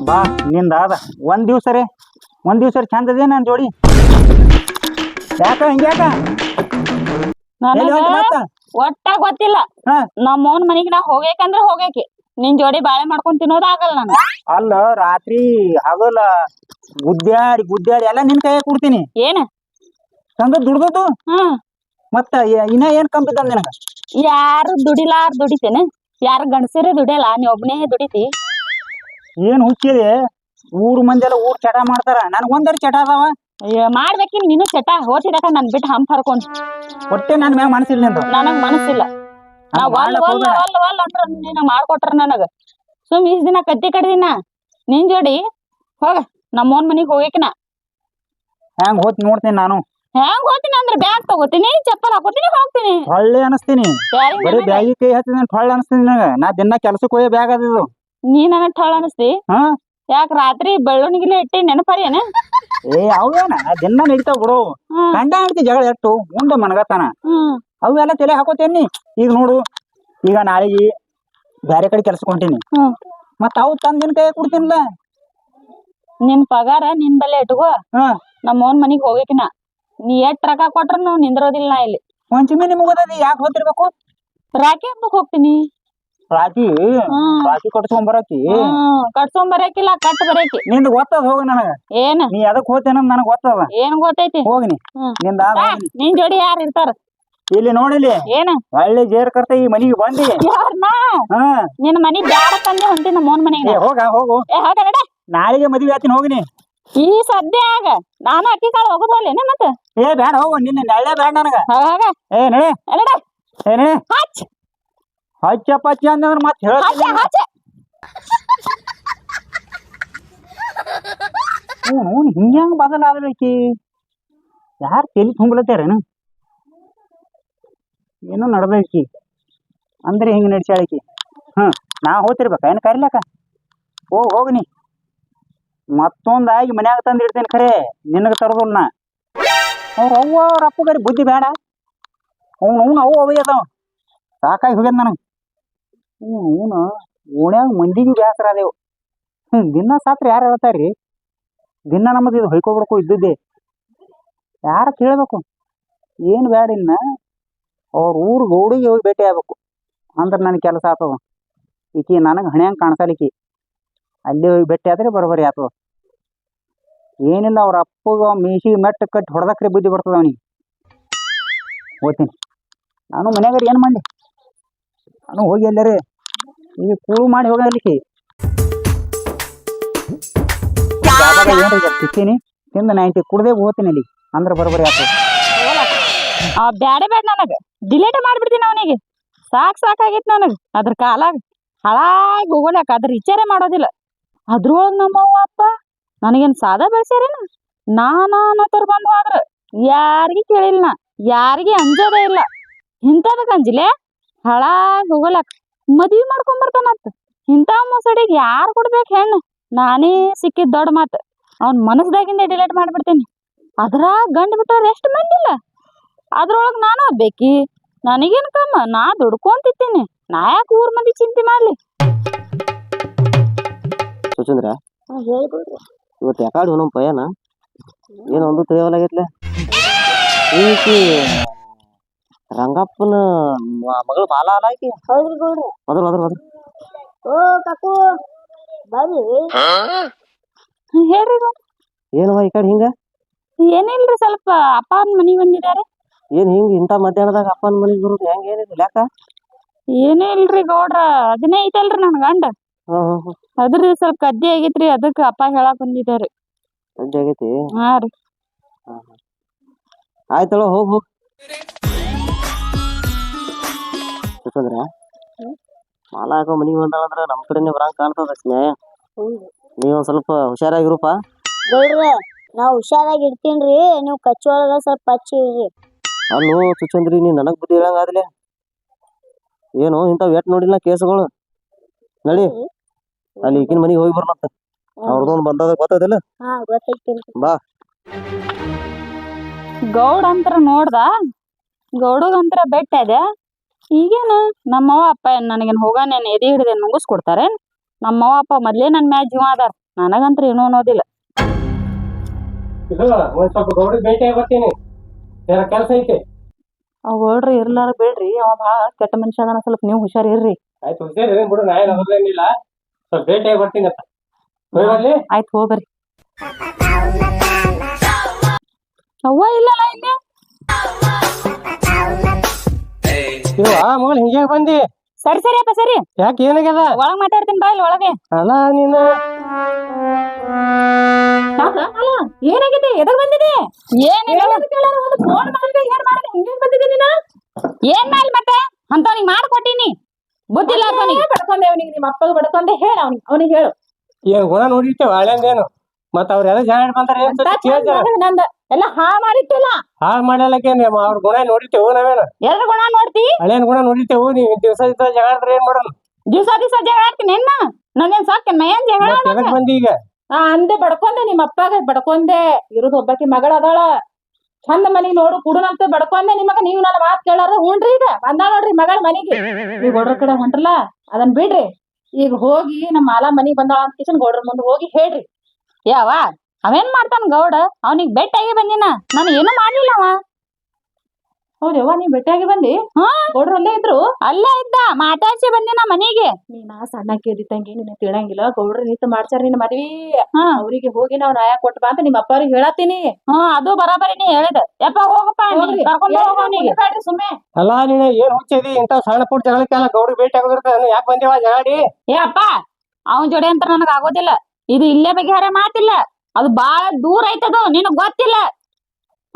ಬಾ ನಿಂದ ಆದ ಒಂದ್ ದಿವ್ಸ ಚಂದ ಅದೇ ನನ್ ಜೋಡಿ ಯಾಕ ಹಿಂಗ್ಯಾಕ ಎಲ್ಲಿ ಹೊಂಟಿ ಮತ್ತ? ಒಟ್ಟ ಗೊತ್ತಿಲ್ಲ ಹಾ. ನಮ್ಮವನ್ ಮನಿಗ್ ನಾ ಹೋಗ್ಬೇಕಂದ್ರ ಹೋಗ್ಯಾಕಿ ನಿನ್ ಜೋಡಿ ಬಾಳೆ ಮಾಡ್ಕೊಂಡ್ ತಿನ್ನೋದ ಆಗಲ್ಲ ನಂಗ. ಅಲ್ಲ ರಾತ್ರಿ ಹಗಲ ಗುದ್ದಾಡಿ ಎಲ್ಲ ನಿನ್ ಕೈಯಾಗ ಕೊಡ್ತೀನಿ ಏನ ಚಂದ ದುಡ್ದದ್ದು ಹ್ಮ್ ಮತ್ತ ಇನ್ನ ಏನ್ ಕಂಬಿದ್ದ ನಿನಗ ಯಾರು ದುಡಿಲಾರ್ ದುಡಿತೇನೆ ಯಾರು ಗಂಡಸರೇ ದುಡಿಯಲ್ಲ ನೀ ಒಬ್ನೇ ದುಡಿತಿ. ಏನ್ ಹುಚ್ಚಿದೆ ಊರ್ ಮಂದಿ ಎಲ್ಲ ಊರ್ ಚಟ ಮಾಡ್ತಾರ ನನ್ಗ ಒಂದರ ಚಟ ಅದಾವ ಮಾಡ್ಬೇಕಿಲ್ ನೀನು ಚಟ ಹೋತಿದಕ ನನ್ ಬಿಟ್ಟು ಹಂಪ್ ಹರ್ಕೊಂಡ್ ಒಟ್ಟೆ ನನ್ ಮ್ಯಾಗ ಮನಸ್ಸಿಲ್ಲ ನಿಂದು ನನಗ್ ಮನಸ್ಸಿಲ್ಲ. ನಾ ಒಲ್ ಅಂದ್ರ ನೀನ ಮಾಡ್ಕೊಟ್ರ ನನಗ ಸುಮ್ ಇಷ್ಟ ದಿನ ಕತ್ತಿ ಕಡ್ದಿನ ನಿನ್ ಜೋಡಿ ಹೋಗ ನಮ್ಮವನ್ ಮನಿಗ್ ಹೋಗ್ಯಾಕಿನ ಹೆಂಗ್ ಹೋತ್ ನೋಡ್ತೀನಿ ನಾನು ಹೆಂಗ್ ಹೋಗ್ತೀನಿ ಅಂದ್ರ ಬ್ಯಾಗ್ ತಗೋತೀನಿ ಚಪ್ಪಲ್ ಹಾಕೋತೀನಿ ಹೋಗ್ತೀನಿ ಹೊಳ್ಳಿ ಅನಸ್ತೀನಿ ಬರೀ ಬ್ಯಾಗಿ ಕೈ ಹತ್ತಿದ ಹೊಳ್ಳಿ ಅನಸ್ತೀನಿ ನನಗ ನಾ ದಿನ ಕೆಲ್ಸಕ್ಕೆ ಹೋಗಿ ಬ್ಯಾಗ್ ಅದಿದು ನೀ ನನಗ್ ಠಳ ಅನಸ್ತಿ ಹಾ ಯಾಕ ರಾತ್ರಿ ಬೆಳ್ಳೊಣಗಿಲೆ ಇಟ್ಟಿ ನೆನಪರಿಯೇನ ಏ ಅವೇನ ದಿನ ನಡೀತಾವ ಬಿಡು ಗಂಡ ಹೆಂಡತಿ ಜಗಳ ಎಟ್ಟು ಮುಂದೆ ಮನಗತಾನ ಅವೆಲ್ಲ ತಲೆ ಹಾಕೋತೇನಿ. ಈಗ ನೋಡು ಈಗ ನಾಳೆಗೆ ಬ್ಯಾರೆ ಕಡೆ ಕೆಲ್ಸಕ್ಕೆ ಹೊಂಟೀನಿ ಮತ್ತ ಅವು ತಂದಿನ ಕೈ ಕೊಡ್ತೀನಿಲ್ಲ ನಿನ್ ಪಗಾರ ನಿನ್ ಬಲ್ಲೆ ಇಟ್ಕೋ ನಮ್ಮವನ್ ಮನಿಗ್ ಹೋಗ್ಯಾಕಿನ ನೀ ಎಷ್ಟ್ ರೊಕ್ಕ ಕೊಟ್ರನು ನಿಂದ್ರೋದಿಲ್ಲ ನಾ ಇಲ್ಲಿ. ಪಂಚಮಿ ನಿಮಗೋದದಿ ಯಾಕೆ ಹೋತಿರ್ಬೇಕು? ರಾಖಿ ಹಬ್ಬಕ್ ಹೋಗ್ತೀನಿ. ರಾಖಿ ಕಟ್ಸ್ಕೊಂಡ್ ಬರಕಿ ಕಟ್ಸ್ಕೊಂಡ್ ಬರಕಿಲ್ಲ ಕಟ್ ಬರಕಿ ನಿಂದ ಗೊತ್ತದ ಹೋಗ ನನಗ ಏನ ನೀ ಅದಕ್ ಹೋತೇನ ನನಗ್ ಗೊತ್ತದ ಏನ್ ಗೊತ್ತೈತಿ ಹೋಗ್ನಿ ನಿಂದ ನಿನ್ ಜೋಡಿ ಯಾರು ಇರ್ತಾರ ಇಲ್ಲಿ ನೋಡಿಲಿ ಏನ ಒಳ್ಳೆ ಜೇರ್ ಕರ್ತ ಈ ಮನಿಗೆ ಬಂದಿ ನಿನ್ ಮನಿಗ್ ಬ್ಯಾಡ ತಂದೆ ಹೊಂಟಿ ನಮ್ಮವನ್ ಮನಿಗೆ ಹೋಗು ನಾಳೆಗೆ ಮದ್ವಿ ಆತಿನ ಹೋಗ್ನಿ ಈ ಸದ್ಯ ಆಗ ನಾನು ಅಕ್ಕಿ ಕಾಳು ಹೋಗುದಲ್ಲೇನ ಮತ್ತ ಏ ಬ್ಯಾಡ ಹೋಗು ನಿನ್ನ ನೆಳ್ಳೆ ಬ್ಯಾಡ ನನಗ ಏ ನಡೆ ಏ ನಡೆ ಹಚ್ಚ ಅಂದ್ರ ಮತ್ ಹೇಳ್ತೀನಿ ಹಿಂಗ್ಯಾಂಗ ಬದಲಾದ್ರಕಿ ಯಾರು ತಲಿ ತುಂಬ್ಲತ್ತಾರೇನು ಏನೋ ನಡ್ದೈಕಿ ಅಂದ್ರೆ ಹಿಂಗ ನಡ್ಸ್ಯಾಳಕಿ ನಾ ಹೋತಿರ್ಬೇಕ ಏನ್ ಕರಿಲಕ್ಕ ಹೋಗ್ನಿ ಮತ್ತೊಂದಾಗಿ ಮನ್ಯಾಗ ತಂದು ಇಡ್ತೀನಿ ಖರೆ ನಿನಗ ತರದಿಲ್ಲ ನಾ ಅವ್ರ ಅಪ್ಪಗಾರಿ ಬುದ್ಧಿ ಬೇಡ ಅವು ಅವೇ ಅದಾವ ಸಾಕಾಗಿ ಹೋಗ್ಯದ ನನಗೆ ಓಣ್ಯಾಗ ಮಂದಿಗೆ ಬೇಸರ ಅದೇವು ದಿನ ಸಾತ್ರ ಯಾರು ಹೇಳ್ತಾರ್ರಿ ದಿನ ನಮ್ಮದು ಇದು ಹೊಯ್ಕೊಬಿಡ್ಕು ಇದ್ದಿದ್ದೆ ಯಾರ ಕೇಳ್ಬೇಕು ಏನು ಬೇಡ ಇನ್ನ ಅವ್ರ ಊರು ಗೌಡಿಗೆ ಹೋಗಿ ಭೇಟಿ ಆಗ್ಬೇಕು ಅಂದ್ರೆ ನನಗೆ ಕೆಲಸ ಆಗ್ತದ ಈಕಿ ನನಗೆ ಹಣ್ಯಾಂಗ ಕಾಣಿಸಲಿಕ್ಕಿ ಅಲ್ಲಿ ಹೋಗಿ ಭೇಟಿ ಆದ್ರೆ ಬರೋಬರಿ ಆಗ್ತದ ಏನಿಲ್ಲ ಅವ್ರ ಅಪ್ಪಗ ಮೀಸಿಗೆ ಮೆಟ್ಟ ಕಟ್ಟಿ ಹೊಡೆದಕ್ರೆ ಬುದ್ಧಿ ಬರ್ತದ ಅವನಿಗೆ ಹೋಗ್ತೀನಿ ನಾನು ಮನ್ಯಾಗ ಏನು ಮಾಡಿ ನಾನು ಹೋಗಿ ಎಲ್ಲರೇ ಈಗ ಕೂಳು ಮಾಡಿ ಹೋಗಲಿಕ್ಕೆ ಸಿಕ್ತೀನಿ ತಿಂದ ನೈಂಟಿ ಕುಡ್ದೇ ಹೋಗ್ತೀನಿ ಅಲ್ಲಿ ಅಂದ್ರೆ ಬರೋಬರಿ ಆಗ್ತದೆ ಬ್ಯಾಡ ನನಗ ಡಿಲೇಟ್ ಮಾಡ್ಬಿಡ್ತೀನಿ ಅವನಿಗೆ ಸಾಕಾಗೈತಿ ನನಗ್ ಅದ್ರ ಕಾಲಾಗ ಹಾಳಾಗಿ ಹೋಗ್ಲಾಕ ಅದ್ರ ವಿಚಾರ ಮಾಡೋದಿಲ್ಲ. ಅದ್ರೊಳಗ್ ನಮ್ಮವ್ವ ಅಪ್ಪ ನನಗೇನ್ ಸಾದಾ ಬೆಳ್ಸ್ಯಾರೇನ ನಾನಾ ಬಂದು ಆದ್ರ ಯಾರಿಗಿ ಕೇಳಿಲ್ಲ ಯಾರಿಗೆ ಅಂಜೋದೇ ಇಲ್ಲ ಇಂಥದಕ್ ಅಂಜಿಲೆ ಹಾಳಾಗಿ ಹೋಗ್ಲಾಕ ಮದ್ವಿ ಮಾಡ್ಕೊಂಡ್ ಬರ್ತಾನಂತ ಇಂಥ ಮೊಸಡಿಗೆ ಯಾರು ಕೊಡ್ಬೇಕು ಹೆಣ್ಣು ನಾನೇ ಸಿಕ್ಕಿದ್ ದೊಡ್ಡ ಮಾತು ಅವ್ನ ಮನಸ್ದಾಗಿಂದ ಡಿಲೇಟ್ ಮಾಡ್ಬಿಡ್ತೇನೆ. ಅದ್ರಾಗ ಗಂಡು ಬಿಟ್ಟವ್ರು ಎಷ್ಟು ಮಂದಿಲ್ಲ ಅದ್ರೊಳಗ್ ನಾನು ಬೇಕಿ ನನಗೇನ್ ಕಮ್ಮ ನಾ ದುಡ್ಕೊಂತಿದ್ದೀನಿ ನಾ ಯಾಕೆ ಊರ್ ಮಂದಿ ಚಿಂತೆ ಮಾಡ್ಲಿ. ಸುಚಂದ್ರ ಇವತ್ತು ಯಾಕಾಡಿ ಹೋನಂ ಪಯನ ಏನು ಒಂದು ತಿಳಿಯವಲಾಗೈತ್ಲೆ ಈಕಿ ರಂಗಪ್ಪನ ಮಗಳು ಬಾಲ ಅಲ್ಲ ಆಕಿ ಅದ್ರ ಓ ಕಾಕು ಬರ್ರಿ ಹೇಳ್ರಿ ಏನವ ಈ ಕಡೆ ಹಿಂಗ ಏನಿಲ್ರಿ ಸ್ವಲ್ಪ ಅಪ್ಪನ ಮನಿಗೆ ಬಂದಿದ್ದಾರೆ. ಏನ್ ಹಿಂಗ ಇಂಥ ಮಧ್ಯಾಹ್ನದಾಗ ಅಪ್ಪನ ಮನಿಗೆ ಬರೋದು ಹೆಂಗ ಏನಿಲ್ಲ ಯಾಕ ಏನೇ ಇಲ್ರಿ ಗೌಡ್ರ ಅದನ್ನೇ ಐತಲ್ರಿ ನನ್ ಗಂಡ ಅದ್ರಿ ಸ್ವಲ್ಪ ಕದ್ದಿ ಆಗೈತ್ರಿ ಅದಕ್ಕ ಅಪ್ಪ ಹೇಳಾಕ್ ಬಂದಿದ್ದಾರೆ. ಕದ್ದಿ ಆಗೈತಿ ಹಾ ರೀ ಆಯ್ತಳ ಹೋಗ್ ಸುಚಂದ್ರ ಮಾಲ ಹಾಕೋ ಮನಿಗೆ ಬಂದಾಳಂದ್ರ ನಮ್ ಕಡೆನೆ ಬರಂಗ ಕಾಣ್ತದ ಸ್ನೇಹ ನೀವ್ ಸ್ವಲ್ಪ ಹುಷಾರಾಗಿರುಪ್ಪ. ಗೌಡ್ರ ನಾ ಹುಷಾರಾಗಿ ಇಡ್ತೀನ್ರಿ ನೀವು ಕಚ್ಚಿ ಒಳಗ ಸ್ವಲ್ಪ ಹಚ್ಚಿ ಇಡ್ರಿ. ಅಲ್ಲೋ ಸುಚಂದ್ರಿ ನೀ ನನಗ್ ಬುದ್ಧಿ ಹೇಳಂಗ ಆದ್ಲೆ ಏನು ಇಂಥವ್ ಎಟ್ ನೋಡಿಲ್ಲ ಕೇಸ್ಗಳು ನಡಿ ಅಲ್ಲಿ ಈಕಿನ ಮನಿಗೆ ಹೋಗಿ ಬರ್ಲತ್ತ ಅವ್ರದೊಂದು ಬಂದದ ಗೊತ್ತದಿಲ್ಲ ಬಾ. ಗೌಡ ಅಂತರ ನೋಡ್ದ ಗೌಡಗಂತರ ಬೆಟ್ಟ ಅದ ಈಗೇನು ನಮ್ಮವ್ವ ಅಪ್ಪ ನನಗೇನು ಹೋಗಾನೇನು ಎದೆ ಹಿಡಿದೆ ನುಂಗಿಸ್ಕೊಡ್ತಾರೆ. ನಮ್ಮವ್ವ ಅಪ್ಪ ಮೊದ್ಲೇ ನನ್ ಮ್ಯಾಲ ಜೀವ ಅದಾರ ನನಗಂತ್ರ ಏನೂ ಅನ್ನೋದಿಲ್ಲ. ಇದು ಒಂದ್ ಸ್ವಲ್ಪ ಗೌಡ್ರಿಗೆ ಭೇಟಿ ಆಗಿ ಬರ್ತೀನಿ, ಜರ ಕೆಲಸ ಐತಿ. ಅವ್ ಗೌಡ್ರಿ ಇರ್ಲಾರ ಬೇಡ್ರಿ, ಅವ ಭಾಳ ಕೆಟ್ಟ ಮನುಷ್ಯ ಅದಾನ, ಸ್ವಲ್ಪ ನೀವು ಹುಷಾರಿರ್ರಿ. ಆಯ್ತು ಹುಷಾರಿ ಬಿಡು, ನಾ ಏನು ಅದ್ರಲ್ಲೇನಿಲ್ಲ. ಸ್ವಲ್ಪ ಭೇಟಿ ಆಗಿ ಬರ್ತೀನಿ ಅಂತ ಹೋಗಿ ಬರ್ಲಿ. ಆಯ್ತು ಹೋಗ್ಬರ್ರಿ. ಅವ್ವ ಇಲ್ಲಲ್ಲ ಇಲ್ಲಿ. ಇವ ಮಗಳು ಹಿಂಗೆ ಬಂದಿ, ಸರಿ ಸರಿ ಅಪ್ಪ ಸರಿ, ಯಾಕೆ ಏನಾಗ್ಯದ? ಒಳಗ್ ಮಾತಾಡ್ತೀನಿ ಬಾ ಇಲ್ಲಿ ಒಳಗೆ. ಅಲ್ಲ ನೀನು ಏನಾಗಿದೆ, ಎದಕ್ ಬಂದಿದೆ? ಫೋನ್ ಮಾಡಿದ್ರೆ ಏನ್ ಮಾಡಿದೆ, ಹಿಂಗೆ ಬಂದಿದ್ದೀನಿ ನೀನು? ಏನ್ ಮಾಡಿ ಮತ್ತೆ ಅಂತವ್ನಿಗೆ ಮಾಡ್ಕೊಟ್ಟಿನಿ, ಬುದ್ಧಿ ಇಲ್ಲ ಅವನಿಗೆ. ಬಡ್ಕೊಂಡೆ ಅವನಿಗೆ, ನಿಮ್ಮ ಅಪ್ಪಗೆ ಬಡ್ಕೊಂಡೆ, ಹೇಳ ಅವನಿಗೆ ಹೇಳು. ಏನ್ ಗುಣ ನೋಡಿರ್ತೇವ ಹಳ್ಳಿಂದೇನು, ಮತ್ತ ಅವ್ರ ಎಲ್ಲ ಜನ ಬಂದಾರ ನಂದ ಎಲ್ಲ ಹಾಳು ಮಾಡಿಟ್ಟಿಲ್ಲ. ಹಾಳು ಮಾಡಲಕ್ಕೆ ಅವ್ರ ಗುಣ ನೋಡಿರ್ತೇವು ನಾವೇನು? ಎದ್ರ ಗುಣ ನೋಡ್ತಿ? ಹಳ್ಳಿಯನ್ ಗುಣ ನೋಡಿರ್ತೇವು. ನೀವ್ ದಿವಸ ಜಗಳ ಆಡ್ರೆ ಏನ್ ಮಾಡೋಣ? ದಿವ್ಸ ಜಗಳ ಆಡ್ತೀನಿ ಏನ? ನಂದೇನ್ ಸಾಕ ಏನ್ ಜಗಳ? ಎದಕ್ ಬಂದಿ ಈಗ? ಅಂದೆ ಬಡ್ಕೊಂಡೆ, ನಿಮ್ಮ ಅಪ್ಪಗೆ ಬಡ್ಕೊಂಡೆ. ಇರುದು ಒಬ್ಬಾಕಿ ಮಗಳ ಅದಾಳ, ಚಂದ ಮನಿ ನೋಡು ಕುಡುನಂತ ಬಡ್ಕೊಂಡೆ. ನಿಮಗ ನೀವು ನನ್ನ ಮಾತು ಕೇಳಾರ ಹುಣ್ರಿ, ಈಗ ಬಂದ ನೋಡ್ರಿ ಮಗಳ ಮನಿಗೆ. ಈಗ ಗೌಡ್ರ ಕಡೆ ಹೊಂಟ್ರಲ್ಲ ಅದನ್ ಬಿಡ್ರಿ, ಈಗ ಹೋಗಿ ನಮ್ಮ ಮಾಲಾ ಮನಿಗ್ ಬಂದಾಳ ಅಂತ ಕಿಶನ್ ಗೌಡ್ರ ಮುಂದೆ ಹೋಗಿ ಹೇಳ್ರಿ. ಯಾವ ಅವೇನ್ ಮಾಡ್ತಾನ ಗೌಡ? ಅವನಿಗೆ ಬೆಟ್ಟಾಗಿ ಬಂದಿನ, ನಾನು ಏನು ಮಾಡ್ಲಿಲ್ಲ ಅವ. ಹೌದವ್ವ, ನೀ ಬೆಟ್ಟಾಗಿ ಬಂದಿ? ಹಾ, ಗೌಡ್ರ ಅಲ್ಲೇ ಇದ್ರು? ಅಲ್ಲೇ ಇದ್ದ, ಮಾತಾಡ್ಸಿ ಬಂದಿನ ಮನಿಗೆ. ನೀನ ಸಣ್ಣಕ್ಕೆ ಇದ್ದಂಗೆ ನಿನ್ನ ತಿಳಂಗಿಲ್ಲ, ಗೌಡ್ರ ನಿಂತ ಮಾಡ್ಸಾರ ನಿನ್ನ ಮದ್ವಿ. ಅವ್ರಿಗೆ ಹೋಗಿ ನಾವ್ ನ್ಯಾಯ ಕೊಟ್ಟ ಬಾ ಅಂತ ನಿಮ್ಮ ಅಪ್ಪ ಅವ್ರಿಗೆ ಹೇಳತ್ತೀನಿ. ಅದು ಬರಾಬರಿ ನೀ ಹೇಳಿದ. ಯಪ್ಪ ಹೋಗಪ್ಪ, ಸುಮ್ಮನೆ. ಅಲ್ಲ ನೀನು ಏನ್ ಹುಚ್ಚಿದಿ? ಇಂತ ಸಣ್ಣ ಪುಟ್ಟ ಜಗಳಕ್ಕೆಲ್ಲ ಗೌಡ್ರಿಗೆ ಭೇಟಿ ಆಗೋದಿರ್ತಾನೆ, ಯಾಕೆ ಬಂದೇವ ಜಗಾಡಿ? ಏ ಅಪ್ಪ, ಅವನ್ ಜೋಡಿ ಅಂತ ನನಗ ಆಗೋದಿಲ್ಲ. ಇದು ಇಲ್ಲೇ ಬಗೆಹರ ಮಾತಿಲ್ಲ, ಅದು ಬಾಳ ದೂರ ಐತದು, ನಿನಗ್ ಗೊತ್ತಿಲ್ಲ.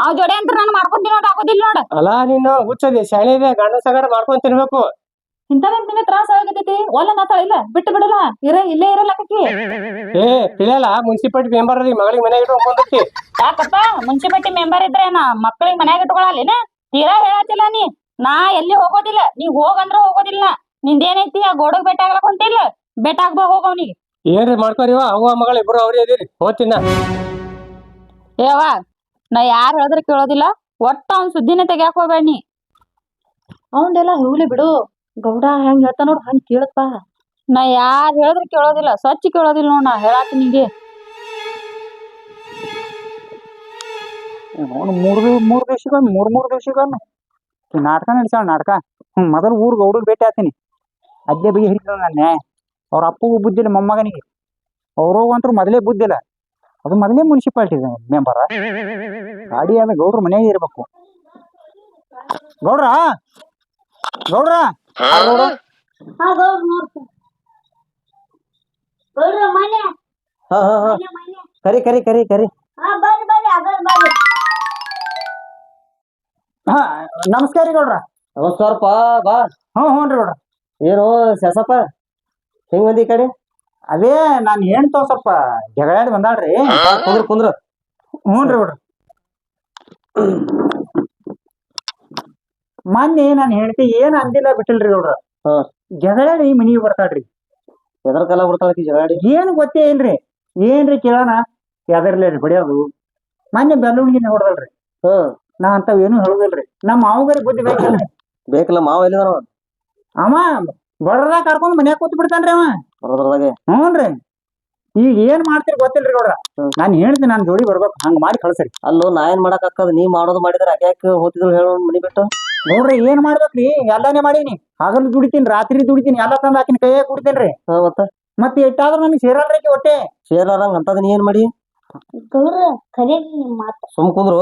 ಅವ್ ಜೋಡಿ ಅಂತ ನಾನು ಮಾಡ್ಕೊಂಡ್ ತಿನ್ನೋದು ಆಗೋದಿಲ್ಲ ನೋಡ. ಅಲ್ಲ ನೀನು ಹುಚ್ಚದಿ, ಶಾಣೆ ಇದೆ, ಗಂಡ ಸಗಡ ಮಾಡ್ಕೊಂಡ್ ತಿನ್ಬೇಕು. ಇಂಥದಂತಿನ ತ್ರಾಸ ಆಗತೈತಿ. ಒಲ್ಲ ನಾತಾಳ ಇಲ್ಲ, ಬಿಟ್ಟು ಬಿಡಲ್ಲ, ಇಲ್ಲೇ ಇರಲ್ಲ ಕಕ್ಕಿ. ಏ ತಿಳಿಯಲ್ಲ, ಮುನ್ಸಿಪಾಲಿಟಿ ಮೆಂಬರ್ ಅದಿ, ಮಗಳಿಗೆ ಮನೆಯಾಗ ಇಟ್ಕೊಂಡ್ಬಂದೈತಿ. ಯಾಕಪ್ಪ ಮುನ್ಸಿಪಾಲಿಟಿ ಮೆಂಬರ್ ಇದ್ರೆ ಮಕ್ಕಳಿಗೆ ಮನ್ಯಾಗ ಇಟ್ಕೊಳಲ್ಲ? ತೀರಾ ಹೇಳತ್ತಿಲ್ಲ ನೀ. ನಾ ಎಲ್ಲಿ ಹೋಗೋದಿಲ್ಲ, ನೀ ಹೋಗಂದ್ರ ಹೋಗೋದಿಲ್ಲ. ನಿಂದೇನೈತಿ, ಆ ಗೋಡಗ್ ಬೆಟ್ಟ ಆಗ್ಲಕ್ ಹೊಂಟಿಲ್ಲ, ಬೆಟ್ಟ ಆಗ್ಬಾ ಹೋಗ ಅವನಿಗೆ. ಏನ್ರಿ ಮಾಡ್ಕೋರಿವ, ಅವ್ವ ಮಗಳ ಇಬ್ರು ಅವ್ರೇ ಇದೀರಿ, ಹೋಗ್ತೀನ. ಏವ, ನಾ ಯಾರು ಹೇಳಿದ್ರೆ ಕೇಳೋದಿಲ್ಲ, ಒಟ್ಟ ಅವ್ನ ಸುದ್ದಿನ ತೆಗ್ಯಾಕ ಹೋಗ್ಬೇಡ ನೀ. ಅವಂದೆಲ್ಲ ಹೋಗ್ಲಿ ಬಿಡು, ಗೌಡ ಹೆಂಗ್ ಹೇಳ್ತಾ ನೋಡ್ ಹಂಗ್ ಕೇಳಪ್ಪ. ನಾ ಯಾರು ಹೇಳಿದ್ರೆ ಕೇಳೋದಿಲ್ಲ, ಸ್ವಚ್ಛ ಕೇಳೋದಿಲ್ಲ ನೋಡ್, ನಾ ಹೇಳಾತೀನಿ. ಮೂರ್ ದಿವ್ಸಗೊಮ್ಮೆ ನಾಟಕ ನಡೆಸಾಳ. ನಾಟಕ ಮೊದಲು ಊರ್ ಗೌಡಗ್ ಭೇಟಿ ಆತೀನಿ, ಅಲ್ಲೇ ಬಗೆ ಹಿಡಿತಾಳ ನನ್ನ. ಅವ್ರ ಅಪ್ಪಗೂ ಬುದ್ಧಿಲ್ಲ, ಮೊಮ್ಮಗನಿಗೆ. ಅವ್ರೋಗಂತೂ ಮೊದಲೇ ಬುದ್ಧಿಲ್ಲ, ಅದು ಮೊದಲೇ ಮುನ್ಸಿಪಾಲಿಟಿ ಮೆಂಬರ. ಗಾಡಿ ಆದ ಗೌಡ್ರ ಮನೆಯಾಗ ಇರ್ಬೇಕು. ಗೌಡ್ರ ಗೌಡ್ರ ಕರಿ ಕರಿ ಕರಿ ಕರಿ. ಹಾ ನಮಸ್ಕಾರ ರೀ ಗೌಡ್ರ. ನಮಸ್ಕಾರಪ್ಪ, ಬಾ. ಹ್ಞೂ ರೀ ಗೌಡ್ರ. ಏನು ಶೇಷಪ್ಪ ಹೆಂಗ್ ಬಂದಿ ಈ ಕಡೆ? ಅದೇ ನಾನು ಹೇಳ್ತಾವ ಸ್ವಲ್ಪ ಜಗಳಾಡಿ ಬಂದಾಳ್ರಿ. ಕುಂದ್ರ ಕುಂದ್ರ. ಹ್ಞೂ ರೀ ಗೌಡ್ರ. ಮೊನ್ನೆ ನಾನು ಹೇಳ್ತಿ ಏನ್ ಅಂದಿಲ್ಲ ಬಿಟ್ಟಿಲ್ರಿ ಗೌಡ್ರ. ಜಗಳಾಡಿ ಮನಿಗೆ ಬರ್ತಾಳ್ರಿ. ಎದ್ರ ಕಾಲ ಬರ್ತಾಳಕಿ ಜಗಾಡಿ? ಏನ್ ಗೊತ್ತೇ ಇಲ್ರಿ. ಏನ್ರಿ ಕೇಳೋಣ ಯಾವ್ದ್ರಲ್ಲ ಹೊಡಿಯೋದು. ಮೊನ್ನೆ ಬೆಲ್ಲುಣಿಗೆ ಹೊಡೆದಲ್ರಿ. ನಾ ಅಂತಾವ್ ಏನು ಹೇಳುದಿಲ್ರಿ. ನಮ್ಮ ಮಾವಗರಿ ಬುದ್ಧಿ ಬೇಕಲ್ರಿ. ಬೇಕಲ್ಲ, ಮಾವ ಎಲ್ಲಿದಾನ? ಅವ ಬಡದಾಗ ಕರ್ಕೊಂಡ್ ಮನ್ಯಾಗ ಕೂತ್ ಬಿಡ್ತಾನ್ರಿ ಅವ. ಹ್ಞೂನ್ರಿ. ಈಗ ಏನ್ ಮಾಡ್ತೀರಿ ಗೊತ್ತಿಲ್ರಿ ಗೌಡ್ರ. ನಾನ್ ಹೇಳ್ತೀನಿ, ನಾನ್ ಜೋಡಿ ಬರ್ಬೇಕು, ಹಂಗ ಮಾಡಿ ಕಳ್ಸರಿ. ಅಲ್ಲೋ, ನಾ ಏನ್ ಮಾಡಕ್ ಆಕದ? ನೀ ಮಾಡೋದು ಮಾಡಿದ್ರ ಯಾಕೆ ಹೋತಿದ್ರು ಹೇಳೋ ಮನಿ ಬಿಟ್ಟು? ನೋಡ್ರಿ ಏನ್ ಮಾಡ್ಬೇಕ್ರಿ, ಎಲ್ಲಾನೇ ಮಾಡೀನಿ. ಹಗಲು ದುಡಿತೀನಿ, ರಾತ್ರಿ ದುಡಿತೀನಿ, ಎಲ್ಲಾ ತಂದ ಆಕಿನ ಕೈಯಾಗ ಕುಡಿತೇನ್ರಿ. ಮತ್ತೆ ಎಷ್ಟಾದ್ರೂ ನಮ್ಗೆ ಸೇರಲ್ರಿ ಹೊಟ್ಟೆ. ಸೇರ್ಲಾರಂಗ ಅಂತದ್ ನೀ ಏನ್ ಮಾಡಿ? ಸುಮ್ ಕುಂದ್ರು.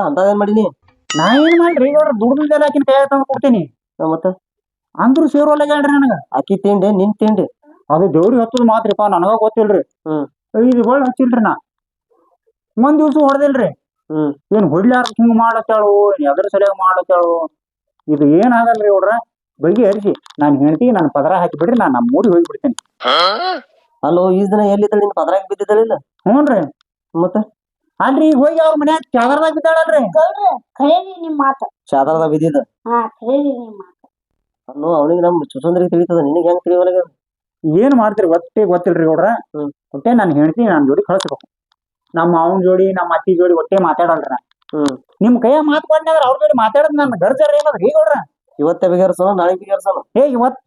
ಅಂತದೇನ್ ಮಾಡೀನಿ? ನಾ ಏನ್ ಮಾಡ್ರಿ ಗೌಡ್ರ, ದುಡ್ದೆಲ್ಲ ಆಕಿನ ಕೈಯಾಗ ತಂದು ಕೊಡ್ತೀನಿ. ಮತ್ತೆ ಅಂದ್ರು ಸೇರೋಲ್ಲ ಹೇಳ್ರಿ ನನಗ. ಅಕ್ಕಿ ತಿಂಡಿ ನಿನ್ ತಿಂಡಿ ಅದು ದೇವ್ರಿಗೆ ಹತ್ತದ ಮಾತ್ರಿಪ್ಪ, ನನಗ ಗೊತ್ತಿಲ್ರಿ. 5 ಗೋಳ್ ಹಚ್ಚಿಲ್ರಿ ನಾ. ಒಂದ್ ದಿವ್ಸ ಹೊಡೆದಿಲ್ರಿ. ಏನ್ ಹೊಡ್ಲಾರ ಹಿಂಗ್ ಮಾಡತ್ತೇಳು, ಎದ್ರ ಸರಿಯಾಗಿ ಮಾಡತ್ತೇಳು. ಇದು ಏನ್ ಆಗಲ್ರಿ ಗೌಡ್ರ, ಬಗೆ ಹರಿಸಿ ನಾನ್ ಹೇಳ್ತಿ, ನಾನು ಪದರ ಹಾಕಿ ಬಿಡ್ರಿ, ನಾನ್ ನಮ್ಮ ಊರಿಗೆ ಹೋಗ್ಬಿಡ್ತೇನೆ. ಅಲ್ಲೋ, ಈ ದಿನ ಎಲ್ಲಿದ್ದಾಳೆ? ನಿನ್ ಪದರಾಗ ಬಿದ್ದಿದ್ದಾಳಿಲ್ಲ? ಹ್ಞೂನ್ರಿ. ಮತ್ತೆ ಅಲ್ರಿ ಈಗ ಹೋಗಿ ಅವ್ರ ಮನ್ಯಾಗ ಚಾದರ್ದಾಗ ಬಿದ್ದಾಳಲ್ರಿ. ಚಾದರದಾಗ ಬಿದ್ದಿದ್ದ? ಅಲ್ಲೋ, ಅವನಿಗೆ ನಮ್ ಸುಸಂದ್ರಿಗೆ ತಿಳಿತದ, ನಿನಗೆ ಹೆಂಗ್ ತಿಳಿವಲ್ಲ? ಏನ್ ಮಾಡ್ತೀರಿ ಒಟ್ಟೆ ಗೊತ್ತಿಲ್ರಿ ಗೌಡ್ರ. ಒಟ್ಟೆ ನಾನು ಹೇಳ್ತೀನಿ, ನಾನ್ ಜೋಡಿ ಕಳ್ಸ್ಬೇಕು. ನಮ್ಮ ಅವನ್ ಜೋಡಿ, ನಮ್ಮ ಅತ್ತಿ ಜೋಡಿ ಒಟ್ಟೆ ಮಾತಾಡಲ್ರಿ ನಾ. ನಿಮ್ ಕೈಯಾಗ ಮಾತು ಕೊಡ್ನಾದ್ರ ಅವ್ರ ಜೋಡಿ ಮಾತಾಡದ್ ನನ್ ಗರ್ಜರ್ ಏನದ್ರಿ ಗೌಡ್ರ? ಇವತ್ತೇ ಬಗೆಹರ್ಸೋಣ, ನಾಳೆ ಬಗೆಹರ್ಸೋಣ. ಇವತ್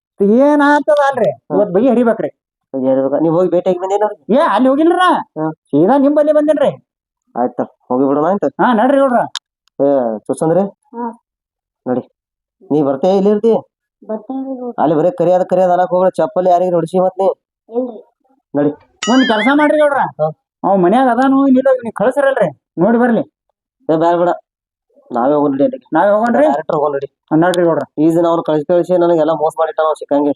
ಏನ್ ಆಗ್ತದ ಅಲ್ರಿ, ಇವತ್ ಬಗೆ ಹರಿಬೇಕ್ರಿ. ನೀವ್ ಹೋಗಿ ಭೇಟಿಯಾಗಿ ಬಂದೇನ ಏ ಅಲ್ಲಿ ಹೋಗಿಲ್ರ ಹಾ. ಸೀದಾ ನಿಂಬಲ್ಲಿ ಬಂದೇನ್ರಿ. ಆಯ್ತ ಹೋಗಿ ಬಿಡೋಣ ಆಯ್ತ. ಹಾ ನಡ್ರಿ ಗೌಡ್ರ. ಸುಸಂದ್ರಿ ಹಾ. ನಡಿ ನೀ ಬರ್ತೇ ಇಲ್ಲಿ ಇರ್ತಿ ಅಲ್ಲಿ ಬರೀ ಕರಿಯಾದ ಅನ್ನಕ್ ಹೋಗ್ಬೇಡ. ಚಪ್ಪಲಿ ಯಾರಿಗೆ ಹೊಡಿಸಿ ಮತ್ ನೀ ನಡಿ. ಒಂದ್ ಕೆಲಸ ಮಾಡ್ರಿ ಗೌಡ್ರ, ಅವ್ ಮನ್ಯಾಗ ಅದಾನು ಇಲ್ಲ ನೀವ್ ಕಳ್ಸಿರಲ್ರಿ ನೋಡಿ ಬರ್ಲಿ. ಬ್ಯಾಡ ಬೇಡ ನಾವೇ ಹೋಗ್ಲಿ ಅಲ್ಲಿಗೆ. ನಾವೇ ಹೋಗೋಣ್ರಿ. ಡೈರೆಕ್ಟರ್ ಹೋಗ್ಲಿ. ನಡ್ರಿ ಗೌಡ್ರ. ಈ ದಿನ ಅವ್ನು ಕಳ್ಸಿ ನನಗೆಲ್ಲ ಮೋಸ ಮಾಡಿಟ್ಟ. ನಾವು ಸಿಕ್ಕಂಗೆ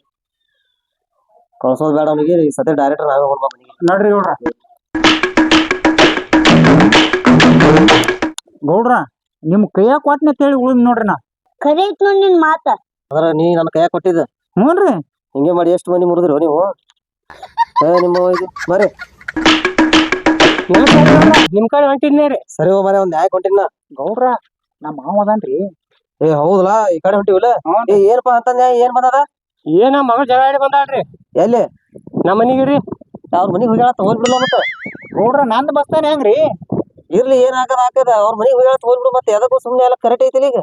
ಕಳ್ಸೋದ್ ಬೇಡ ಅವನಿಗೆ. ಈ ಸತಿ ಡೈರೆಕ್ಟರ್ ನಾವೇ ಹೋಗ್ಬಾ ಮನೆಗೆ. ನಡ್ರಿ ಗೌಡ್ರ. ಗೌಡ್ರ ನಿಮ್ ಕೈಯಾಗ ಕೊಟ್ನ ಅಂತೇಳಿ ಉಳಿದ್ ನೋಡ್ರಿ ನಾ. ಖರೆ ಐತ್ ನೋಡ್ ನಿನ್ ಮಾತ. ಅದ್ರ ನೀ ನನ್ನ ಕೈಯಾಗ ಕೊಟ್ಟಿದ್ದ ಹ್ಞೂನ್ರಿ. ಹಿಂಗೆ ಮಾಡಿ ಎಷ್ಟು ಮಂದಿ ಮುರಿದಿರೋ ನೀವು. ನಿಮ್ಮ ಇದು ಬರ್ರಿ ನಿಮ್ ಕಡೆ ಹೊಂಟಿದ್ನೇ ರೀ. ಸರಿ ಹೋಗ್ ಮನೆ ಒಂದ್ ನ್ಯಾಯ ಕೊಟ್ಟಿನ. ಗೌಡ್ರ ನಮ್ಮ ಮಾವ ಅದಾನ್ರಿ. ಏ ಹೌದಲ್ಲ ಈ ಕಡೆ ಹೊಂಟಿವಿಲ್ಲ. ಏ ಏನಪ್ಪಾ ಅಂತ ನ್ಯಾಯ ಏನ್ ಬಂದದ? ಏನ ಮಗಳ ಜಗಳ ಬಂದಾಳ್ರಿ ಎಲ್ಲಿ? ನಮ್ಮ ಮನಿಗೆ ರೀ. ಅವ್ರ ಮನಿಗ್ ಹೋಗ್ಯಾಳತ್ತ ಹೋಗ್ಬಿಡ್ಲ ಮತ್ತ. ಗೌಡ್ರ ನಂದ್ ಬಸ್ತಾನೆ ಹೆಂಗ್ರಿ? ಇರ್ಲಿ ಏನ್ ಹಾಕದ ಅವ್ರ ಮನಿಗ್ ಹೋಗ್ಯಾಳತ್ತ ಹೋಗ್ಬಿಡು. ಮತ್ತೆ ಎದಕ್ಕೂ ಸುಮ್ನೆ ಎಲ್ಲ ಕರೆಕ್ಟ್ ಐತಿಲ್ಲ ಈಗ.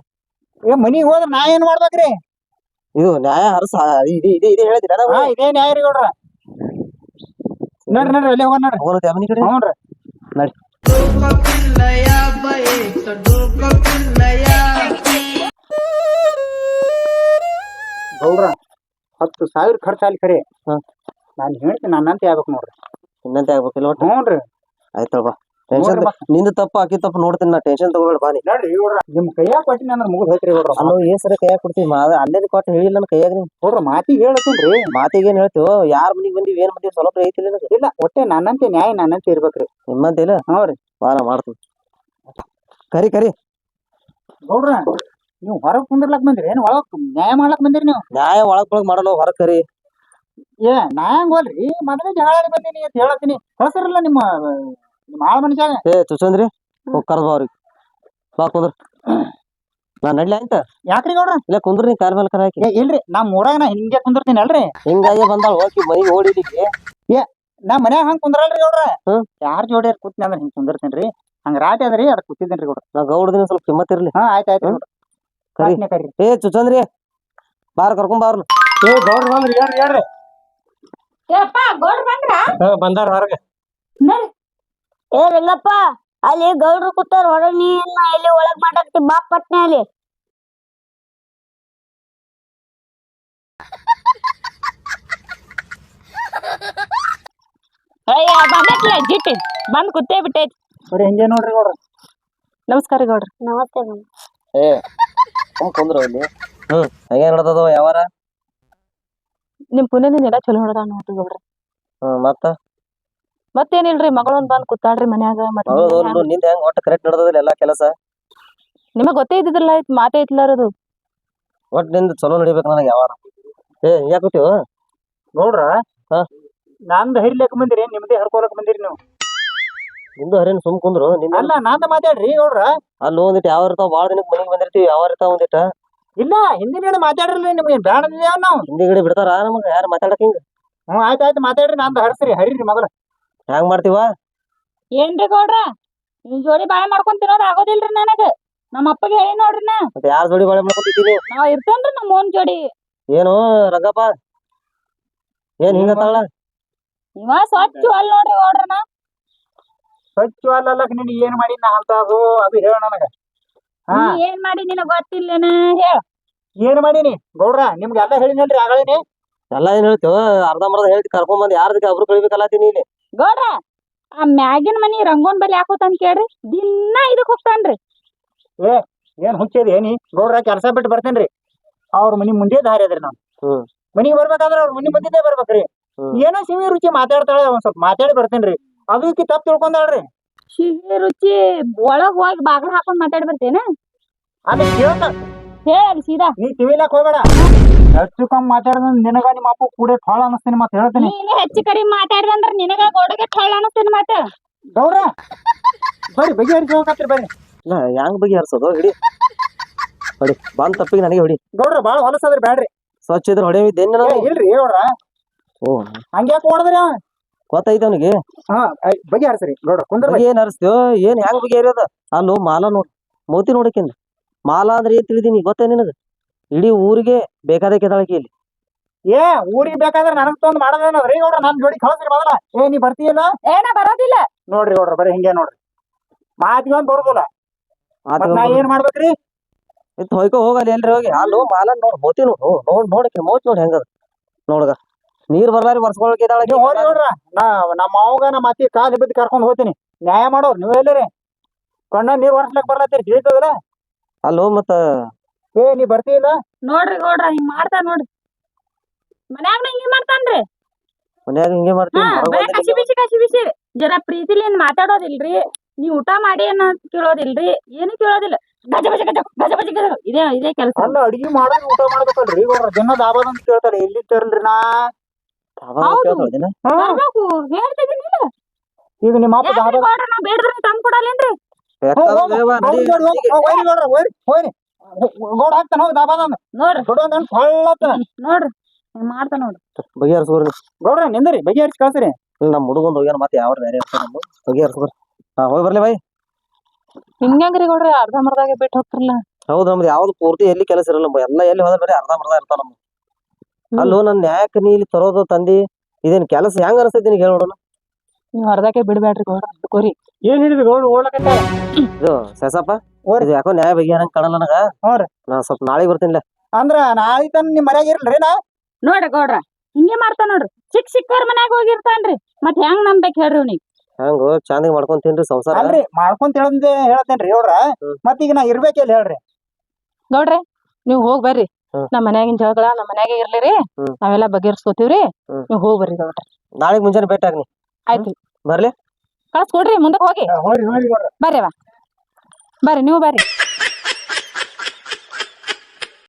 ಏ ಮನಿಗ್ ಹೋದ್ರ ನಾ ಏನ್ ಮಾಡ್ಬೇಕ್ರಿ? ಇದು ನ್ಯಾಯ ಹರಸ ಇದು ಹೇಳಿದಿರ ಹಾ ಇದೇ ನ್ಯಾಯ ರೀ ಗೌಡ್ರ. ನಡ್ರಿ ಅಲ್ಲಿ ಹೋಗೋಣ ನಡ್ರಿ. ಹೋಗೋಣ ಮನಿ ಕಡೆ. ಹ್ಞೂನ್ರಿ ನಡಿ. ಗೌಡ್ರ 10,000 ಖರ್ಚಾಲಿ ಖರೆ. ಹಾ. ನಾನು ಹೇಳ್ತೀನಿ ನನ್ನಂತೆ ಆಗ್ಬೇಕು ನೋಡ್ರಿ. ಇನ್ನಂತೆ ಆಗ್ಬೇಕಿಲ್ಲ ಒಟ್ಟು. ಹ್ಞೂನ್ರಿ. ಆಯ್ತಲ್ವಾ ಟೆನ್ಷನ್ ನಿಂದ ತಪ್ಪು ಆಕಿ ತಪ್ಪು ನೋಡ್ತೀನಿ ನಾ. ಟೆನ್ಷನ್ ತಗೋಬೇಡ ಬಾ ನೀ. ನಡ್ರಿ ಗೌಡ್ರ ನಿಮ್ ಕೈಯಾಗ ಕೊಟ್ಟಿನಿ ಅಂದ್ರೆ ಮುಗಿದ್ ಹೋಯ್ತ್ರಿ ಗೌಡ್ರ. ಅಲ್ಲೋ ಏನ್ ಸರಿ ಕೈಯಾಗ ಕೊಡ್ತೀವಿ ಅಲ್ಲೇ ಕೊಟ್ಟು ಹೇಳಿಲ್ಲ ನನ್ನ ಕೈಯಾಗ. ನೀ ಗೌಡ್ರ ಮಾತಿಗೆ ಹೇಳ್ತೀನ್ರಿ. ಮಾತಿಗೆ ಏನ್ ಹೇಳ್ತೀವೋ? ಯಾರ ಮನಿಗ್ ಬಂದಿವಿ ಏನ್ ಬಂದಿವಿ ಸ್ವಲ್ಪ ಐತಿಲ್ಲ ನಿನಗೆ. ಇಲ್ಲ ಒಟ್ಟೆ ನನ್ನಂತೆ ನ್ಯಾಯ ನನ್ನಂತೆ ಇರ್ಬೇಕ್ರಿ. ನಿಮ್ಮಂತ ಇಲ್ಲ. ಹ್ಞೂ ರೀ. ಬಾರ ಮಾಡ್ತೀವಿ. ಕರಿ ಗೌಡ್ರ ನೀವು ಹೊರಗ್ ಕುಂದಿರ್ಲಕ್ ಬಂದಿರಿ ಏನ್ ಒಳಗ್ ನ್ಯಾಯ ಮಾಡ್ಲಕ್ ಬಂದಿರಿ ನೀವು? ನ್ಯಾಯ ಒಳಗ್ ಮಾಡಲ್ಲ ಹೊರಗ್ ಕರಿ. ಏ ನಾ ಹೆಂಗೋಲ್ರಿ ಮೊದಲೇ ಜಗಳ ಬಂದೀನಿ ಅಂತ ಹೇಳತ್ತೀನಿ. ಕಳ್ಸಿರಲ್ಲ ನಿಮ್ಮ ಆಳ ಮನುಷ್ಯಾಗ. ಏ ಚುಚಂದ್ರಿ ಹೋಗ್ ಕರ್ದ ಅವ್ರಿಗೆ ಬಾ ಕುಂದ್ರ. ನಾ ನಡ್ಲಿ ಆಯ್ತ. ಯಾಕ್ರಿ ಗೌಡ್ರ? ಇಲ್ಲ ಕುಂದ್ರ ನೀ ಕಾರ್ ಮೇಲೆ ಕರ ಹಾಕಿ. ಏ ಇಲ್ರಿ ನಮ್ ಊರಾಗ ನಾ ಹಿಂಗೆ ಕುಂದಿರ್ತೀನಿ ಅಲ್ರಿ. ಹಿಂಗಾಗಿ ಬಂದಾಳ ಹೋಗಿ ಮನಿಗೆ ಓಡಿಲಿಕ್ಕೆ. ನಾ ಮನ್ಯಾಗ ಹಂಗ್ ಕುಂದ್ರಲ್ರಿ ಗೌಡ್ರ. ಹ್ಮ್. ಯಾರ್ ಜೋಡಿ ಕೂತ್ನಿ ಅಂದ್ರೆ ಹಿಂಗ್ ಕುಂದಿರ್ತೀನ್ರಿ. ಹಂಗ ರಾಟಿ ಅದ್ರಿ ಅದಕ್ಕೆ ಕೂತಿದ್ದೇನ್ರಿ ಗೌಡ್ರ. ನಾ ಗೌಡದಿನ ಸ್ವಲ್ಪ ಕಿಮ್ಮತ್ ಇರ್ಲಿ. ಹಾ ಆಯ್ತಾಯ್ತು ಕರಿ. ಕರಿ. ಏ ಚುಚಂದ್ರಿ ಬಾರ ಕರ್ಕೊಂಡ್ ಬಾರ್ನು. ಏ ಗೌಡ್ರ ಬಂದ್ರಿ ಹೇಳ್ರಿ. ಏಪ್ಪ ಗೌಡ್ರ ಬಂದ್ರ? ಬಂದಾರ ಹೊರಗ. ಏ ರಂಗಪ್ಪ ಅಲ್ಲಿ ಗೌಡ್ರು ಕೂತಾರ ಹೊರಗ್ ನೀ ಇಲ್ಲಿ ಒಳಗ್ ಮಾಡಾಕ್ತಿ ಬಾ ಪಟ್ನೆ ಅಲ್ಲಿ. ಅಯ್ಯ ಬಂದೈತ್ಲೆ ಜಿಟ್ಟಿ ಬಂದ್ ಕೂತೇ ಬಿಟ್ಟೈತಿ. ಬರೀ ಹಿಂಗೆ ನೋಡ್ರಿ ಗೌಡ್ರ. ನಮಸ್ಕಾರ ಗೌಡ್ರ. ನಮಸ್ತೆ. ಏ ಕುಂದ್ರ ಇಲ್ಲಿ. ಹಂಗೆ ನಡ್ದದ ಯಾವಾರ. ನಿಮ್ ಪುಣ್ಯದಿಂದ ಚಲೋ ಹೊಡದ ನೋಡ್ರಿ ಗೌಡ್ರ. ಮತ್ತೇನಿಲ್ರಿ ಮಗಳೊಂದ್ ಬಂದ್ ಕೂತಾಳ್ರಿ ಮನ್ಯಾಗ. ನಿಂದ ಹೆಂಗ್ ಒಟ್ಟು ಕರೆಕ್ಟ್ ನಡ್ದದಿಲ್ಲ ಎಲ್ಲಾ ಕೆಲಸ. ನಿಮಗ್ ಗೊತ್ತೇ ಇದ್ದಿದ್ರಲ್ಲ ಮಾತೇ ಐತ್ಲಾರದು. ಒಟ್ ನಿಂದ ಚಲೋ ನಡಿಬೇಕು ನನಗೆ ಯಾವಾರ. ಏ ಯಾಕೆ ಕೂತೀವ ಗೌಡ್ರ? ಹಾ. ನಂದು ಹರಿಲಿಕ್ ಬಂದಿರಿ ನಿಮ್ದೇ ಹರ್ಕೊಳಕ್ ಬಂದಿರಿ ನೀವು. ನಿಂದು ಹರೇನ್ ಸುಮ್ ಕುಂದ್ರು. ನಿಂದ ಅಲ್ಲ ನಂದ ಮಾತಾಡ್ರಿ ಗೌಡ್ರ. ಅಲ್ಲಿ ಒಂದಿಟ್ಟು ಯಾವ ಇರ್ತಾವ ಬಾಳ ದಿನಕ್ಕೆ ಮನಿಗ್ ಬಂದಿರ್ತೀವಿ. ಯಾವ ಇರ್ತಾವ ಒಂದಿಟ್ಟ. ಇಲ್ಲ ಹಿಂದಿನ ಮಾತಾಡ್ರಿ ನಿಮ್ಗೆ ಬ್ಯಾಡ ಅಂದಿದ್ದೇವ್ ನಾವು. ಹಿಂದಿಗಡೆ ಬಿಡ್ತಾರ ನಮಗ ಯಾರು ಮಾತಾಡಕ್ ಹಿಂಗ? ಆಯ್ತಾಯ್ತು ಮಾತಾಡ್ರಿ. ನಂದು ಹರ್ಸ್ರಿ ಹರಿರಿ ಮೊದಲ. ಹೆಂಗ್ ಮಾಡ್ತೀವ? ಏನ್ರಿ ಗೌಡ್ರ ನಿಮ್ ಜೋಡಿ ಬಾಳೆ ಮಾಡ್ಕೊಂಡ್ ತಿನ್ನೋದ್ ಆಗೋದಿಲ್ರಿ ನನಗ. ನಮ್ಮ ಅಪ್ಪಗೆ ಹೇಳಿ ನೋಡ್ರಿ ನಾ. ಮತ್ತೆ ಯಾರ ಜೋಡಿ ಬಾಳೆ ಮಾಡ್ಕೊತಿದ್ದೀನಿ? ನಾವ್ ಇರ್ತೇನ್ರಿ ನಮ್ ಓನ್ ಜೋಡಿ. ಏನು ರಂಗಪ್ಪ ಏನ್ ಹಿಂಗ ತಗಳ? ಇವ ಸ್ವಚ್ಛ ಅಲ್ ನೋಡ್ರಿ ಗೌಡ್ರನ. ಸ್ವಚ್ಛ ಅಲ್ಲಕ್ ನೀನ್ ಏನ್ ಮಾಡಿ ನಾ ಅಂತ ಅದು ಹೇಳ ನನಗ. ನೀ ಏನ್ ಮಾಡಿ ನಿನಗ್ ಗೊತ್ತಿಲ್ಲೇನ ಹೇಳ. ಏನ್ ಮಾಡೀನಿ ಗೌಡ್ರ? ನಿಮ್ಗೆ ಎಲ್ಲ ಹೇಳಿನಲ್ರಿ ಆಗಳಿನಿ. ಎಲ್ಲಾ ಏನ್ ಹೇಳ್ತೇವ? ಅರ್ಧಂಬರ್ಧ ಹೇಳ್ತಿ ಕರ್ಕೊಂಡ್ ಬಂದ್ ಯಾರ್ದಕ್ಕೆ ಒಬ್ರು ಕಳಿಬೇಕಲ್ಲತ್ತೀನಿ ಇಲ್ಲಿ. ಗೌಡ್ರ ಆ ಮ್ಯಾಗಿನ ಮನಿ ರಂಗೋನ್ ಬಲಿ ಹಾಕೋತಾನ ಕೇಳ್ರಿ. ದಿನ ಇದಕ್ ಹೋಗ್ತಾನ್ರಿ. ಏನ್ ಹುಚ್ಚೇದಿ ನೀ ಗೌಡ್ರ? ಕೆಲಸ ಬಿಟ್ಟು ಬರ್ತೇನ್ರಿ. ಅವ್ರ ಮನಿ ಮುಂದೆ ದಾರಿ ಅದ್ರಿ. ನಾನು ಮನಿಗ್ ಬರ್ಬೇಕಾದ್ರ ಅವ್ರ ಮನಿ ಮುಂದೆ ಬರ್ಬೇಕ್ರಿ. ಏನೋ ಸಿಹಿ ರುಚಿ ಮಾತಾಡ್ತಾಳೆ. ಒಂದ್ ಸ್ವಲ್ಪ ಮಾತಾಡಿ ಬರ್ತೇನ್ರಿ. ಅದಕ್ಕೆ ತಪ್ಪು ತಿಳ್ಕೊಂಡಾಳ್ರಿ. ಸಿಹಿ ರುಚಿ ಒಳಗ್ ಹೋಗಿ ಬಾಗ್ಲ ಹಾಕೊಂಡ್ ಮಾತಾಡಿ ಬರ್ತೇನ? ಅಲ್ಲಿ ಕೇಳ್ತ ಹೇಳಿ ಸೀದಾ. ನೀ ಕಿವಿಲಾಕ್ ಹೋಗ್ಬೇಡ. ಹೆಚ್ಚು ಕಮ್ಮಿ ಮಾತಾಡಿದ ನಿನಗ ನಿಮ್ಮ ಅಪ್ಪ ಕೂಡೆ ಠಾಳ ಅನಸ್ತೀನಿ ಮತ್ ಹೇಳ್ತೀನಿ. ನೀನು ಹೆಚ್ಚು ಕಡಿಮೆ ಮಾತಾಡಿದಂದ್ರ ನಿನಗ ಗೋಡೆಗೆ ಠಾಳ ಅನಸ್ತೇನೆ ಮಾತ. ಗೌಡ್ರ ಬರ್ರಿ ಬಗೆಹರಿಸಿ ಹೋಗತ್ರಿ ಬರ್ರಿ. ಇಲ್ಲ ಹೆಂಗ್ ಬಗೆ ಹರ್ಸೋದು? ಹಿಡಿ ಹೊಡಿ. ಬಂದ್ ತಪ್ಪಿಗೆ ನನಗೆ ಹೊಡಿ. ಗೌಡ್ರ ಬಾಳ ಹೊಲಸದ್ರಿ ಬ್ಯಾಡ್ರಿ. ಸ್ವಚ್ಛ ಇದ್ರ ಹೊಡೆವಿದ್ದೇನೆ ನಾನು. ಇಲ್ರಿ ಗೌಡ್ರ ಓ ಹಂಗ್ಯಾಕ್ ಹೊಡದ್ರಿ? ಗೊತ್ತೈತಿ ಅವನಿಗೆ. ಹಾ ಬಗೆಹರಿಸ್ರಿ ಗೌಡ್ರ ಕುಂದ್ರ. ಬಗೆ ಏನ್ ಹರಿಸ್ತೇವ? ಏನ್ ಹೆಂಗ್ ಬಗೆ ಹರಿಯೋದ? ಅಲ್ಲೋ ಮಾಲಾ ನೋಡ್ ಮೋತಿ ನೋಡಕಿಂದ. ಮಾಲಾ ಅಂದ್ರೆ ಏನ್ ತಿಳಿದೀನಿ ಗೊತ್ತೇ ನಿನಗ? ಇಡೀ ಊರಿಗೆ ಬೇಕಾದ ಕೆದಾಳಕಿ ಇಲ್ಲಿ. ಏ ಊರಿಗೆ ಬೇಕಾದ್ರೆ ನನಗ್ ತೊಂದ್ ಮಾಡೋದೇನದ್ರಿ ಗೌಡ್ರ ನನ್ ಜೋಡಿ ಕಳ್ಸ್ರಿ ಮೊದಲ. ಏ ನೀ ಬರ್ತೀಯಲ್ಲ ಏನ ಬರೋದಿಲ್ಲ. ನೋಡ್ರಿ ಗೌಡ್ರ ಬರೀ ಹಿಂಗೆ ನೋಡ್ರಿ ಮಾತಿಗೆ ಒಂದ್ ಬರುದಿಲ್ಲ. ಮತ್ ನಾ ಏನ್ ಮಾಡ್ಬೇಕ್ರಿ? ಇತ್ತು ಹೊಯ್ಕೊ ಹೋಗಲ್ಲಿ ಎಲ್ರಿ ಹೋಗಿ ಅಲ್ಲೋ ಮಾಲನ್ ನೋಡ್ ಮೋತಿ ನೋಡಕ್ಕೆ ಮೋತಿ ನೋಡಿ ಹೆಂಗದ ನೋಡ್ಗ ನೀರ್ ಬರ್ಲಾರಿ ಬರ್ಸ್ಕೊಳಕ್ ನೀವ್ ಹೋರಿ ಗೌಡ್ರ. ನಮ್ಮ ಮಾವಗ ನಮ್ಮ ಅತ್ತಿ ಕಾಲ್ ಬಿದ್ದು ಕರ್ಕೊಂಡ್ ಹೋಗ್ತೀನಿ. ನ್ಯಾಯ ಮಾಡೋರ್ ನೀವ್ ಎಲ್ಲರಿ ಕಣ್ಣ ನೀರ್ ಒರ್ಸ್ಲಕ್ ಬರ್ಲತ್ತೀರಿ ತಿಳಿತದಲ್ಲ. ಅಲ್ಲೋ ಮತ್ತ ಏ ನೀ ಬರ್ತೀಯಲ್ಲ ನೋಡ್ರಿ ಗೌಡ್ರ ಹಿಂಗ್ ಮಾಡ್ತಾನ ನೋಡ್ರಿ. ಮನ್ಯಾಗ ಹಿಂಗೆ ಮಾಡ್ತಾನ್ರಿ. ಮನ್ಯಾಗ ಹಿಂಗೆ ಮಾಡ್ತೀವಿ ಬರೇ ಕಸಿ ಬಿಸಿ ಜರ ಪ್ರೀತಿಲಿಂದ ಮಾತಾಡೋದಿಲ್ರಿ. ನೀವ್ ಊಟ ಮಾಡಿ ಅನ್ನೋ ಕೇಳೋದಿಲ್ರಿ. ಏನು ಕೇಳೋದಿಲ್ಲ. ಗಜ ಬಜ ಗಜ ಗಜ ಬಜ ಗಜ ಇದೇ ಕೆಲಸ. ಅಲ್ಲ ಅಡಿಗೆ ಮಾಡೋದು ಊಟ ಮಾಡ್ಬೇಕಲ್ರಿ ಗೌಡ್ರ. ದಿನ ದಾಬಾದ್ ಅಂತ ಕೇಳ್ತಾರೆ. ಎಲ್ಲಿ ತರಲ್ರಿ ನಾ? ಬರ್ಬೇಕು ಹೇಳ್ತಿದ್ದೀನಿಲ್ಲ. ಈಗ ನಿಮ್ಮ ಅಪ್ಪ ದಾಬಾ ಗೌಡ್ರ ನಾ ಬೇಡ್ರಿ ತಂದ್ ಕೊಡಲ್ಲೇನ್ರಿ? ಗೋಡ್ ಹಾಕ್ತಾನ ಹೋಗಿ ದಾಬಾದಂದ ನೋಡ್ರಿ ಕೊಡೋದ್ ಕೊಳ್ಳತ್ತ ನೋಡ್ರಿ ಹಿಂಗ್ ಮಾಡ್ತಾ ನೋಡ್ರಿ. ಬಗೆಹರಿಸ್ಬೋರಿ ಗೌಡ್ರ ನಿಂದ್ರಿ ಬಗೆಹರಿಸಿ ಕಳ್ಸ್ರಿ. ನಮ್ಮ ಹುಡುಗಂದ್ ಹೋಗ್ಯಾನ ಮತ್ತೆ ಯಾವ ಬೇರೆ ನಮ್ಮ ಬಗೆಹರಿಸ್ಬೋರಿ. ಹಾ ಹೋಗಿ ಬರ್ಲಿ ಬಾಯ್. ಹಿಂಗ್ರಿ ಗೌಡ್ರ ಅರ್ಧ ಮರ್ದಾಗೆ ಬಿಟ್ಟು ಹೋಗ್ತಿರಲ್ಲ. ಹೌದು ನಮ್ದು ಯಾವ್ದು ಪೂರ್ತಿ ಎಲ್ಲಿ ಕೆಲಸ ಇರಲ್ಲ ಎಲ್ಲ ಎಲ್ಲಿ ಹೋದ್ರೆ ಬರೀ ಅರ್ಧ ಮರ್ದ ಇರ್ತಾವ ನಮ್ಗೆ. ಅಲ್ಲೋ ನನ್ ನ್ಯಾಯಕ್ ನೀ ಇಲ್ಲಿ ತರೋದು ತಂದಿ ಇದೇನ್ ಕೆಲಸ ಹೆಂಗ್ ಅನಿಸ್ತೈತಿ ನಿನಗೆ ಹೇಳಿ ನೋಡೋಣ. ನೀವ್ ಅರ್ಧಕ್ಕೆ ಬಿಡ್ಬೇಡ್ರಿ ಗೌಡ್ರ ಕೋರಿ. ಏನ್ ಹಿಡಿದು ಗೌಡ್ರ ಓಡ್ಲಕತ್ತ ಇದು ಶೇಷಪ್ಪ ಇದು ಯಾಕೋ ನ್ಯಾಯ ಬಗೆಹರಂಗ್ ಕಾಣಲ್ಲ ನನಗ. ನಾ ಸ್ವಲ್ಪ ನಾಳೆಗ್ ಬರ್ತೀನಿಲ್ಲ. ಅಂದ್ರ ನಾಳೆ ತನ ನಿಮ್ ಮನ್ಯಾಗ ಇರ್ಲ್ರಿ ನಾ? ನೋಡ್ರಿ ಗೌಡ್ರ ಹಿಂಗೆ ಮಾಡ್ತಾನ ನೋಡ್ರಿ. ಸಿಕ್ಕವ್ರ ಮನ್ಯಾಗ ಹೋಗಿರ್ತಾನ್ರಿ. ಮತ್ ಹೆಂಗ್ ನಂಬೇಕ್ ಹೇಳ್ರಿ ಅವ್ನಿಗೆ? ಹೆಂಗೋ ಚಂದಿಗೆ ಮಾಡ್ಕೊಂತೀನ್ರಿ ಸಂಸಾರ. ಅಲ್ರಿ ಮಾಡ್ಕೊಂತ ಹೇಳ್ತೇನ್ರಿ ಗೌಡ್ರ. ಮತ್ತೀಗ ನಾ ಇರ್ಬೇಕಿಲ್ಲ ಹೇಳ್ರಿ ಗೌಡ್ರೆ. ನೀವ್ ಹೋಗ್ ಬರ್ರಿ. ನಮ್ ಮನ್ಯಾಗಿನ ಜಗಳ ನಮ್ ಮನ್ಯಾಗೆ ಇರ್ಲಿರಿ. ನಾವೆಲ್ಲಾ ಬಗೆಹರಿಸ್ಕೋತೀವ್ರಿ. ನೀವ್ ಹೋಗ್ ಬರ್ರಿ ಗೌಡ್ರ. ನಾಳೆಗ್ ಮುಂಜಾನೆ ಭೇಟಿ ಆಗ್ನಿ. ಆಯ್ತು ಬರ್ಲಿ ಕಳ್ಸ್ಕೊಡ್ರಿ ಮುಂದಕ್ಕೆ ಹೋಗಿ. ಹೋರಿ ಗೌಡ್ರ. ಬರ್ರಿ ನೀವು ಬರ್ರಿ.